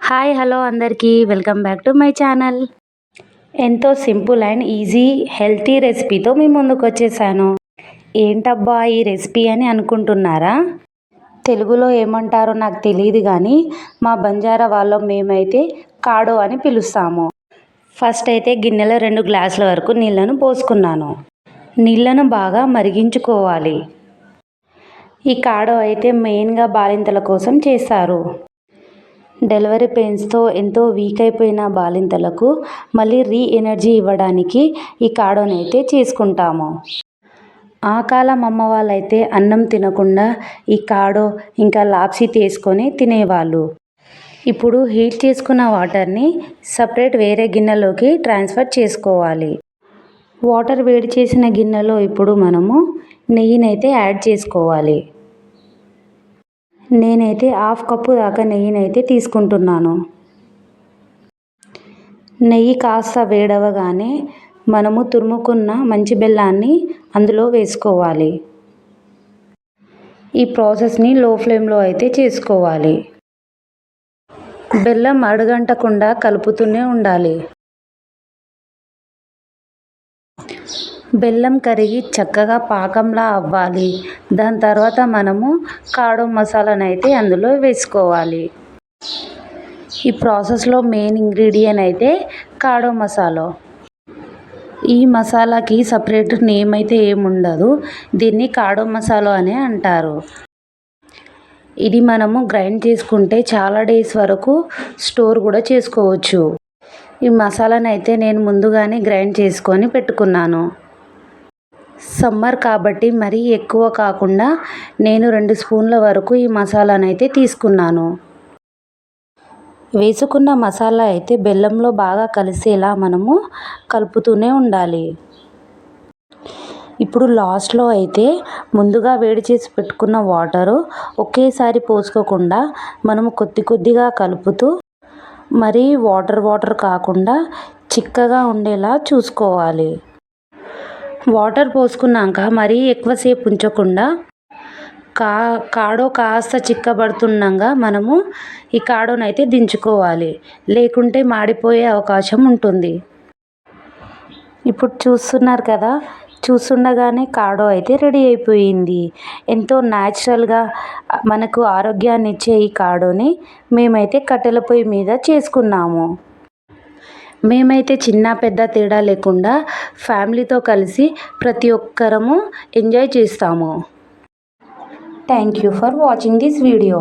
Hi hello అందరికీ welcome back to my channel. ఎంతో simple and easy healthy రెసిపీతో మీ ముందుకు వచ్చేసాను. ఏంటబ్బా ఈ రెసిపీ అని అనుకుంటున్నారా? తెలుగులో ఏమంటారో నాకు తెలియదు కానీ మా బంజారా వాళ్ళం మేమైతే కాడో అని పిలుస్తాము. ఫస్ట్ అయితే గిన్నెలో 2 గ్లాసుల వరకు నీళ్ళను పోసుకున్నాను. నీళ్ళను బాగా మరిగించుకోవాలి. ఈ కాడో అయితే మెయిన్గా బాలింతల కోసం చేస్తారు. డెలివరీ పెయిన్స్తో ఎంతో వీక్ అయిపోయిన బాలింతలకు మళ్ళీ ఎనర్జీ ఇవ్వడానికి ఈ కాడోని అయితే చేసుకుంటాము. ఆ కాలం అమ్మ వాళ్ళైతే అన్నం తినకుండా ఈ కాడో ఇంకా లాప్సీ తీసుకొని తినేవాళ్ళు. ఇప్పుడు హీట్ చేసుకున్న వాటర్ని సపరేట్ వేరే గిన్నెలోకి ట్రాన్స్ఫర్ చేసుకోవాలి. వాటర్ వేడి చేసిన గిన్నెలో ఇప్పుడు మనము నెయ్యినైతే యాడ్ చేసుకోవాలి. నేనైతే 1/2 కప్పు దాకా నెయ్యినైతే తీసుకుంటున్నాను. నెయ్యి కాస్త వేడవగానే మనము తురుముకున్న మంచి బెల్లాన్ని అందులో వేసుకోవాలి. ఈ ప్రాసెస్ని లో ఫ్లేమ్లో అయితే చేసుకోవాలి. బెల్లం అడుగంటకుండా కలుపుతూనే ఉండాలి. బెల్లం కరిగి చక్కగా పాకంలా అవ్వాలి. దాని తర్వాత మనము కాడో మసాలాను అయితే అందులో వేసుకోవాలి. ఈ ప్రాసెస్లో మెయిన్ ఇంగ్రీడియంట్ అయితే కాడో మసాలా. ఈ మసాలాకి సపరేట్ నేమ్ అయితే ఏముండదు. దీన్ని కాడో మసాలా అనే అంటారు. ఇది మనము గ్రైండ్ చేసుకుంటే చాలా డేస్ వరకు స్టోర్ కూడా చేసుకోవచ్చు. ఈ మసాలాను అయితే నేను ముందుగానే గ్రైండ్ చేసుకొని పెట్టుకున్నాను. సమ్మర్ కాబట్టి మరీ ఎక్కువ కాకుండా నేను 2 స్పూన్ల వరకు ఈ మసాలాను అయితే తీసుకున్నాను. వేసుకున్న మసాలా అయితే బెల్లంలో బాగా కలిసేలా మనము కలుపుతూనే ఉండాలి. ఇప్పుడు లాస్ట్లో అయితే ముందుగా వేడి చేసి పెట్టుకున్న వాటరు ఒకేసారి పోసుకోకుండా మనము కొద్దిగా కలుపుతూ మరీ వాటర్ కాకుండా చిక్కగా ఉండేలా చూసుకోవాలి. వాటర్ పోసుకున్నాక మరీ ఎక్కువసేపు ఉంచకుండా కాడో కాస్త చిక్కబడుతుండగా మనము ఈ కాడోని అయితే దించుకోవాలి. లేకుంటే మాడిపోయే అవకాశం ఉంటుంది. ఇప్పుడు చూస్తున్నారు కదా, చూస్తుండగానే కాడో అయితే రెడీ అయిపోయింది. ఎంతో న్యాచురల్గా మనకు ఆరోగ్యాన్ని ఇచ్చే ఈ కాడోని మేమైతే కట్టెల పొయ్యి మీద చేసుకున్నాము. మేమైతే చిన్న పెద్ద తేడా లేకుండా ఫ్యామిలీతో కలిసి ప్రతి ఒక్కరము ఎంజాయ్ చేస్తాము. Thank you for watching this video.